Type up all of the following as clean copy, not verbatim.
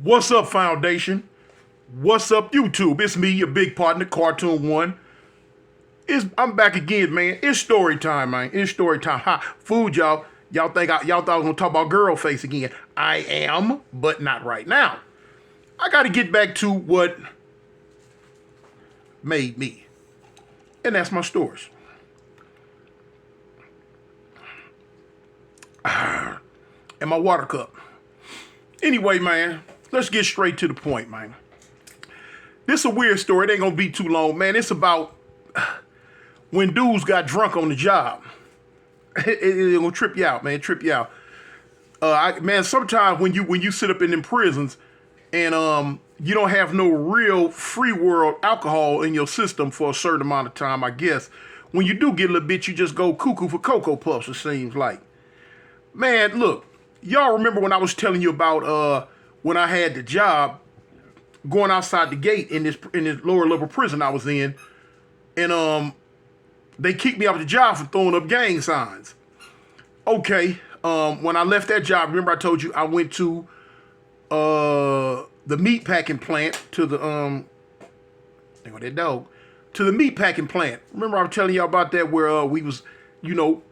What's up, Foundation? What's up, YouTube? It's me, your big partner, Cartoon One. I'm back again, man. It's story time, man. It's story time. Ha, food, y'all. Y'all thought I was gonna talk about girl face again. I am, but not right now. I got to get back to what made me, and that's my stories. And my water cup. Anyway, man, let's get straight to the point, man. This is a weird story. It ain't gonna be too long, man. It's about when dudes got drunk on the job. It gonna trip you out, man. Trip you out. Man, sometimes when you sit up in them prisons and you don't have no real free world alcohol in your system for a certain amount of time, I guess. When you do get a little bit, you just go cuckoo for Cocoa Puffs, it seems like. Man, look, y'all remember when I was telling you about when I had the job going outside the gate in this lower level prison I was in, and they kicked me off the job for throwing up gang signs. Okay, when I left that job, remember I told you I went to the meat packing plant to the there go that dog, to the meat packing plant. Remember I was telling y'all about that where we was,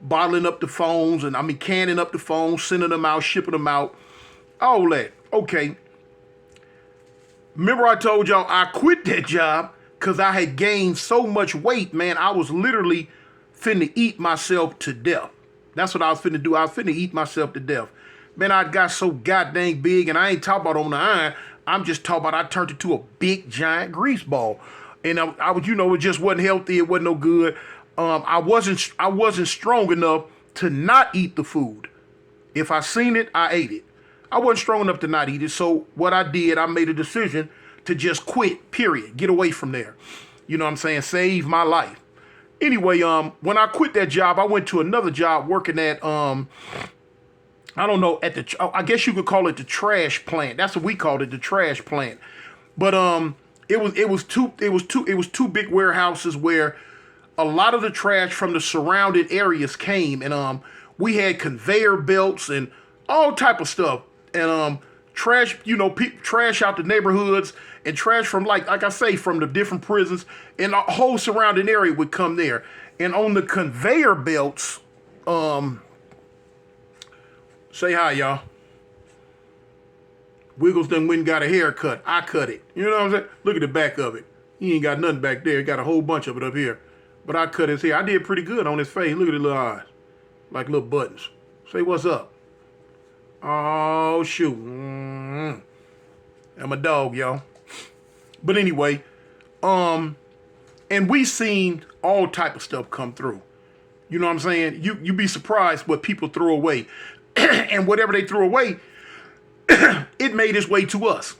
bottling up the phones and canning up the phones, sending them out, shipping them out, all that. Okay. Remember I told y'all I quit that job because I had gained so much weight, man. I was literally finna eat myself to death. That's what I was finna do. I was finna eat myself to death. Man, I got so goddamn big, and I ain't talking about on the iron. I'm just talking about I turned into a big, giant grease ball. And I was, it just wasn't healthy. It wasn't no good. I wasn't strong enough to not eat the food. If I seen it, I ate it. I wasn't strong enough to not eat it. So what I did, I made a decision to just quit, period. Get away from there. You know what I'm saying? Save my life. Anyway, when I quit that job, I went to another job working at, I don't know, I guess you could call it the trash plant. That's what we called it, the trash plant. But it was two big warehouses where a lot of the trash from the surrounding areas came, and we had conveyor belts and all type of stuff, and trash, trash out the neighborhoods and trash from like I say, from the different prisons, and the whole surrounding area would come there. And on the conveyor belts, say hi, y'all. Wiggles done went and got a haircut. I cut it. You know what I'm saying? Look at the back of it. He ain't got nothing back there. He got a whole bunch of it up here. But I cut his hair. I did pretty good on his face. Look at the little eyes. Like little buttons. Say what's up. Oh, shoot. I'm a dog, y'all. But anyway, and we seen all type of stuff come through. You know what I'm saying? You be surprised what people throw away. And whatever they threw away, it made its way to us.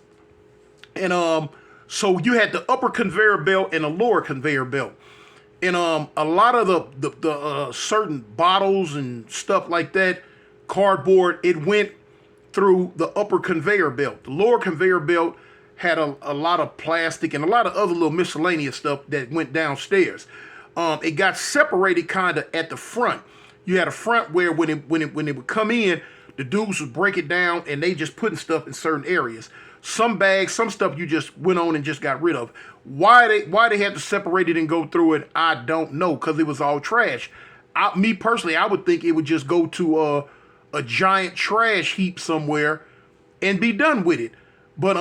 And so you had the upper conveyor belt and the lower conveyor belt. And a lot of the certain bottles and stuff like that, cardboard, it went through the upper conveyor belt. The lower conveyor belt had a lot of plastic and a lot of other little miscellaneous stuff that went downstairs. It got separated kind of at the front. You had a front where when it would come in, the dudes would break it down and they just putting stuff in certain areas. Some bags, some stuff you just went on and just got rid of. Why they had to separate it and go through it, I don't know, because it was all trash. Me personally, I would think it would just go to a giant trash heap somewhere and be done with it. But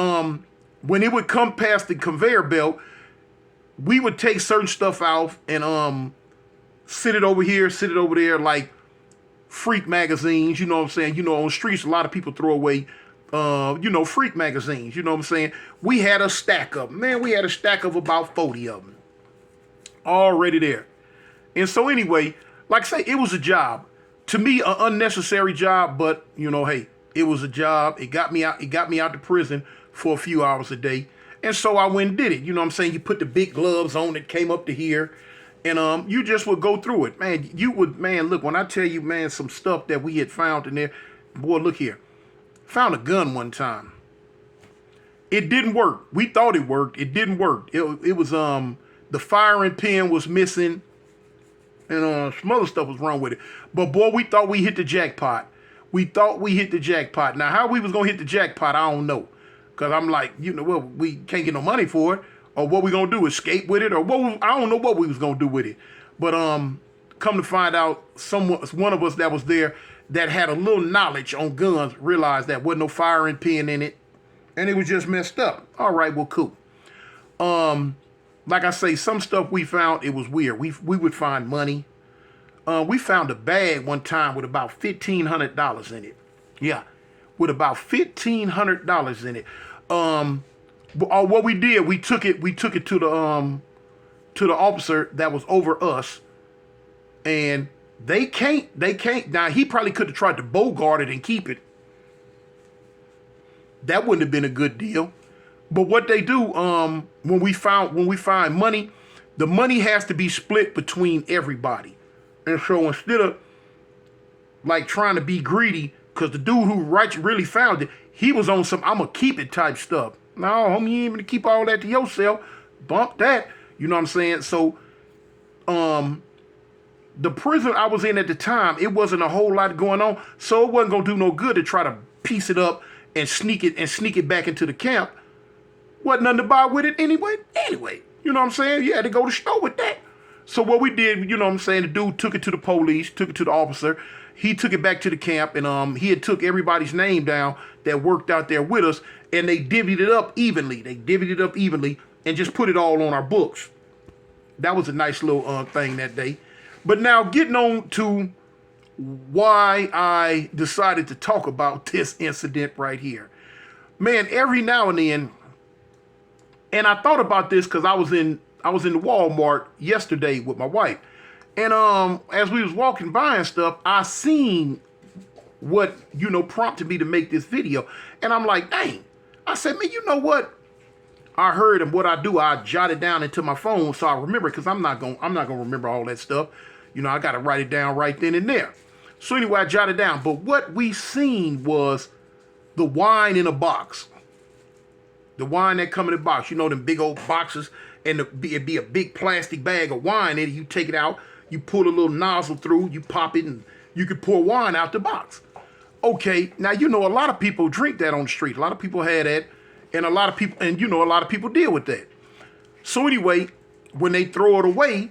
when it would come past the conveyor belt, we would take certain stuff out and sit it over here, sit it over there, like freak magazines, you know what I'm saying? On the streets, a lot of people throw away freak magazines, you know what I'm saying? We had a stack of them. Man, we had a stack of about 40 of them. Already there. And so anyway, like I say, it was a job. To me, an unnecessary job, but, hey, it was a job. It got me out to prison for a few hours a day. And so I went and did it. You know what I'm saying? You put the big gloves on that came up to here. And you just would go through it. Man, look, when I tell you, man, some stuff that we had found in there, boy, look here. Found a gun one time. It didn't work. We thought it worked. It didn't work. It was the firing pin was missing, and some other stuff was wrong with it. But boy, we thought we hit the jackpot. Now how we was gonna hit the jackpot, I don't know. Because I'm like, well, we can't get no money for it. Or what we going to do, escape with it? Or I don't know what we was going to do with it. But come to find out, one of us that was there that had a little knowledge on guns realized that wasn't no firing pin in it. And it was just messed up. All right, well, cool. Like I say, some stuff we found, it was weird. We would find money. We found a bag one time with about $1,500 in it. Yeah, with about $1,500 in it. What we did, we took it to the officer that was over us, and they can't. Now he probably could have tried to bogart it and keep it. That wouldn't have been a good deal. But what they do, when we find money, the money has to be split between everybody. And so instead of like trying to be greedy, because the dude who really found it, he was on some I'ma keep it type stuff. No, homie, you ain't gonna keep all that to yourself. Bump that. You know what I'm saying? So the prison I was in at the time, it wasn't a whole lot going on. So it wasn't gonna do no good to try to piece it up and sneak it back into the camp. Wasn't nothing to buy with it anyway. You know what I'm saying? You had to go to store with that. So what we did, you know what I'm saying, the dude took it to the police, took it to the officer. He took it back to the camp, and he had took everybody's name down that worked out there with us, and they divvied it up evenly. And just put it all on our books. That was a nice little thing that day. But now getting on to why I decided to talk about this incident right here. Man, every now and then, and I thought about this because I was in the Walmart yesterday with my wife. And as we was walking by and stuff, I seen what, prompted me to make this video. And I'm like, dang. I said, man, you know what? I heard, and what I do, I jot it down into my phone so I remember, because I'm not gonna remember all that stuff. I gotta write it down right then and there. So anyway, I jotted down. But what we seen was the wine in a box. The wine that come in a box. Them big old boxes, and it'd be a big plastic bag of wine in it. You take it out, you pull a little nozzle through, you pop it, and you could pour wine out the box. Okay, now a lot of people drink that on the street. A lot of people had that, and a lot of people deal with that. So anyway, when they throw it away,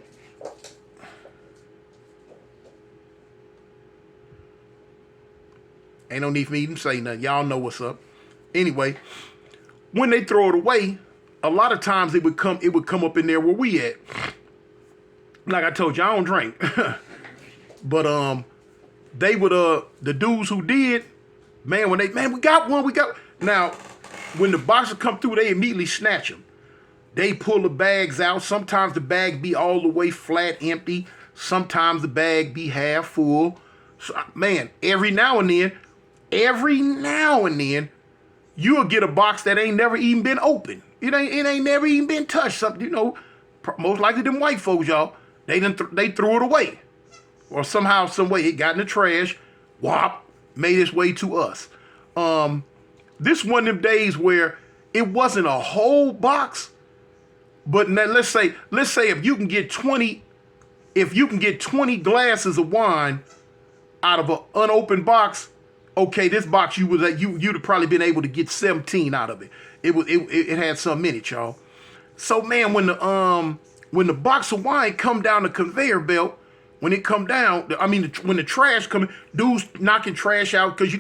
ain't no need for me even say nothing. Y'all know what's up. Anyway, when they throw it away, a lot of times it would come up in there where we at. Like I told you, I don't drink. But they would the dudes who did, man, we got one. Now, when the boxes come through, they immediately snatch them. They pull the bags out. Sometimes the bag be all the way flat empty. Sometimes the bag be half full. So, man, every now and then, you'll get a box that ain't never even been opened. It ain't never even been touched. Something, most likely them white folks, y'all, they threw it away. Or somehow, some way, it got in the trash, whop, made its way to us. This one of them days where it wasn't a whole box, but now let's say if you can get 20 glasses of wine out of an unopened box, okay, this box you'd have probably been able to get 17 out of it. It had some in it, y'all. So man, when the box of wine come down the conveyor belt, when it come down, when the trash come in, dudes knocking trash out, because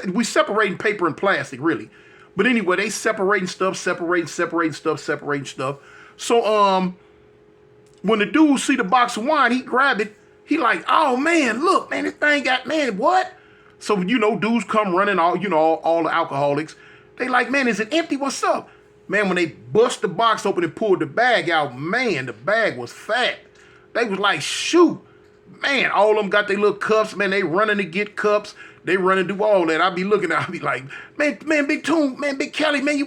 we separating paper and plastic, really. But anyway, they separating stuff. So when the dude see the box of wine, he grab it. He like, oh man, look, man, this thing got, man, what? So, dudes come running, all the alcoholics. They like, man, is it empty? What's up? Man, when they bust the box open and pulled the bag out, man, the bag was fat. They was like, shoot. Man, all of them got their little cups. Man, they running to get cups. They running to do all that. I be looking at, I be like, man, Big Toon, man, Big Kelly, man,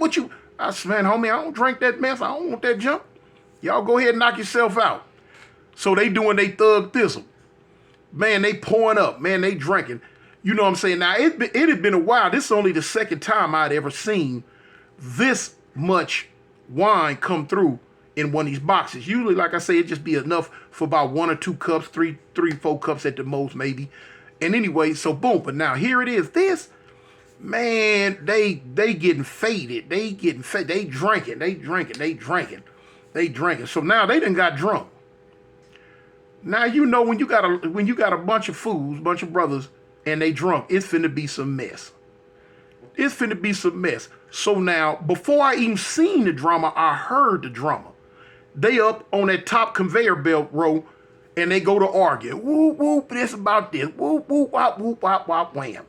I said, man, homie, I don't drink that mess. I don't want that junk. Y'all go ahead and knock yourself out. So they doing they thug thistle. Man, they pouring up. Man, they drinking. You know what I'm saying? Now, it had been a while. This is only the second time I'd ever seen this much wine come through in one of these boxes. Usually, like I say, it just be enough for about 1 or 2 cups, 4 cups at the most, maybe. And anyway, so boom. But now here it is. Man, they getting faded. They getting faded. They drinking. They drinking. They drinking. They drinking. So now they done got drunk. Now you know when you got a bunch of fools, bunch of brothers, and they drunk, it's finna be some mess. It's finna be some mess. So now, before I even seen the drama, I heard the drama. They up on that top conveyor belt row, and they go to argue. Whoop whoop, this about this. Whoop whoop wop whoop wop wop wham.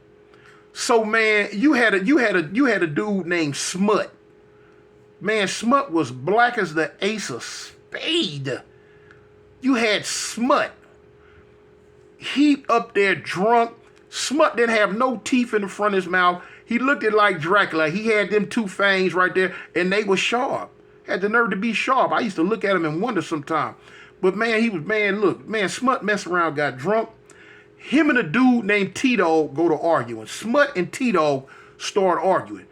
So man, you had a dude named Smut. Man, Smut was black as the ace of spade. You had Smut. He up there drunk. Smut didn't have no teeth in the front of his mouth. He looked at like Dracula. He had them two fangs right there, and they were sharp. Had the nerve to be sharp. I used to look at him and wonder sometimes. But man, Smut messed around, got drunk. Him and a dude named T-Dog go to arguing. Smut and T-Dog start arguing.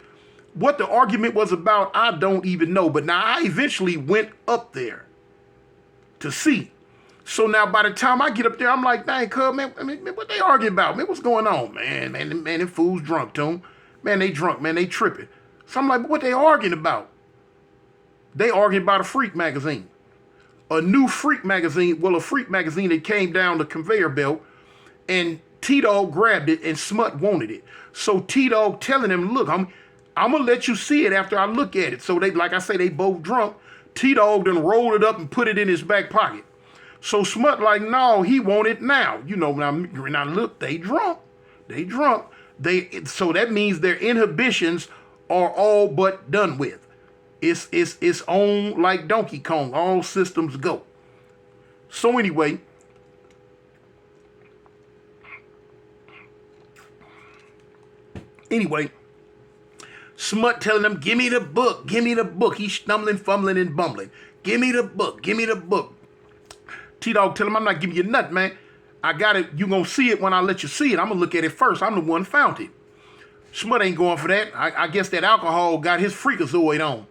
What the argument was about, I don't even know. But now I eventually went up there to see. So now by the time I get up there, I'm like, dang, cuz, man, what they arguing about? Man, what's going on? Man, them fools drunk, too. Man, they drunk, man, they tripping. So I'm like, what they arguing about? They arguing about a Freak magazine. A new Freak magazine, a Freak magazine that came down the conveyor belt, and T-Dog grabbed it and Smut wanted it. So T-Dog telling him, look, I'm gonna let you see it after I look at it. So they, like I say, they both drunk. T-Dog then rolled it up and put it in his back pocket. So Smut like, no, he want it now. You know, now look, they drunk. They drunk. So that means their inhibitions are all but done with. It's on like Donkey Kong. All systems go. So anyway, Smut telling him, give me the book, give me the book. He's stumbling, fumbling, and bumbling. Give me the book, give me the book. T-Dog tell him, I'm not giving you nothing, man. I got it. You gonna see it when I let you see it. I'm gonna look at it first. I'm the one who found it. Smut ain't going for that. I guess that alcohol got his freakazoid on.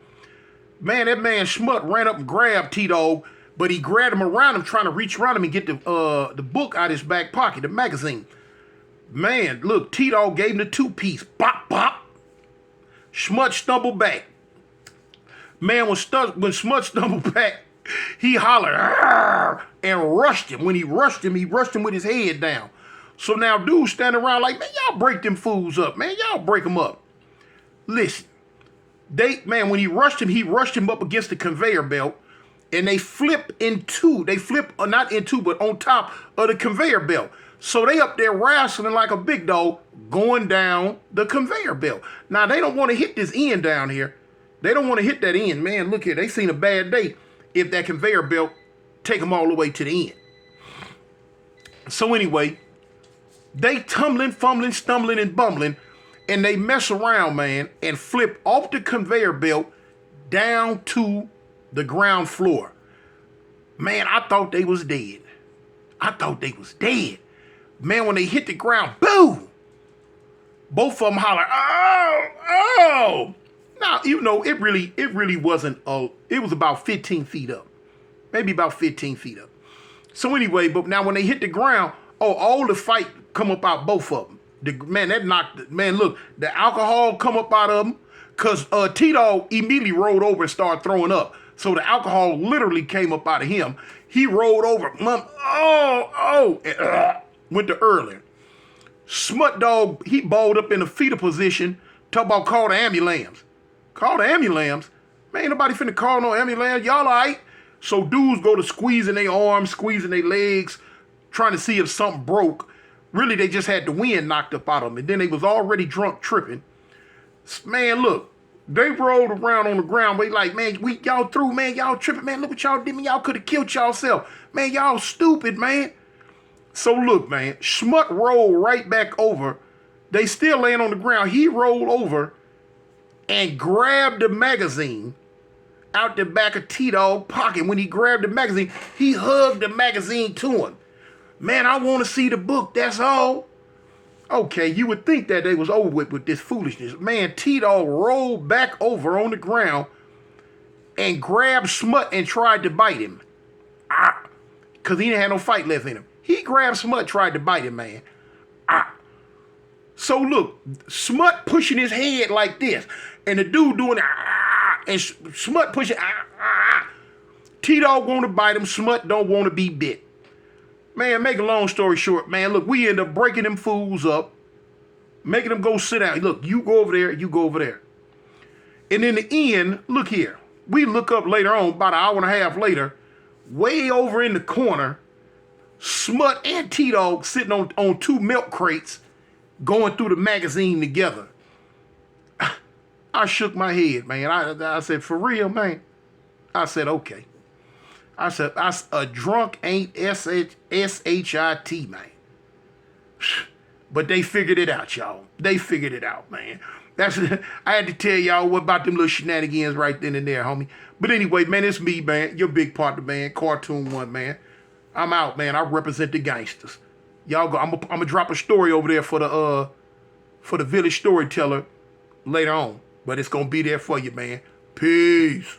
Man, that man Smut ran up and grabbed T-Dog, but he grabbed him around him, trying to reach around him and get the book out of his back pocket, the magazine. Man, look, T-Dog gave him the two-piece. Bop, bop. Smut stumbled back. Man, when Smut stumbled back, he hollered, "Arr!" and rushed him. When he rushed him with his head down. So now dudes standing around like, man, y'all break them fools up, man. Y'all break them up. Listen, when he rushed him up against the conveyor belt, and they flip not into, but on top of the conveyor belt. So they up there wrestling like a big dog going down the conveyor belt. Now, they don't want to hit this end down here. They don't want to hit that end. Man, look here. They seen a bad day if that conveyor belt take them all the way to the end. So anyway, they tumbling, fumbling, stumbling, and bumbling, and they mess around, man, and flip off the conveyor belt down to the ground floor. Man, I thought they was dead. Man, when they hit the ground, boom! Both of them holler, oh, oh! Now, you know, it really wasn't, it was about 15 feet up. Maybe about 15 feet up. So anyway, but now when they hit the ground, all the fight come up out both of them. Look, the alcohol come up out of them, because T-Dog immediately rolled over and started throwing up. So the alcohol literally came up out of him. He rolled over, and, went to early. Smut Dog, he balled up in a fetal position, talk about call the ambulance. Call the ambulance? Man, ain't nobody finna call no ambulance. Y'all all right? So dudes go to squeezing their arms, squeezing their legs, trying to see if something broke. Really, they just had the wind knocked up out of them. And then they was already drunk tripping. Man, look, they rolled around on the ground. They like, man, y'all through, man. Y'all tripping, man. Look what y'all did, man. Y'all could have killed y'allself. Man, y'all stupid, man. So look, man, Smut rolled right back over. They still laying on the ground. He rolled over and grabbed the magazine out the back of T-Dog pocket. When he grabbed the magazine, he hugged the magazine to him. Man, I want to see the book, that's all. Okay, you would think that they was over with this foolishness. Man, T-Dog rolled back over on the ground and grabbed Smut and tried to bite him. Because he didn't have no fight left in him. He grabbed Smut, tried to bite him, man. So look, Smut pushing his head like this, and the dude doing and Smut pushing T-Dog want to bite him, Smut don't want to be bit. Man, make a long story short, man, look, we end up breaking them fools up, making them go sit down. Look, you go over there, you go over there. And in the end, look here, we look up later on, about an hour and a half later, way over in the corner, Smut and T-Dog sitting on two milk crates, going through the magazine together. I shook my head, man. I said, for real, man? I said, okay. I said, a drunk ain't S-H-I-T, man. But they figured it out, y'all. They figured it out, man. I had to tell y'all what about them little shenanigans right then and there, homie. But anyway, man, it's me, man. Your big partner, man. Cartoon One, man. I'm out, man. I represent the gangsters. Y'all go. I'm gonna drop a story over there for the Village Storyteller later on. But it's gonna be there for you, man. Peace.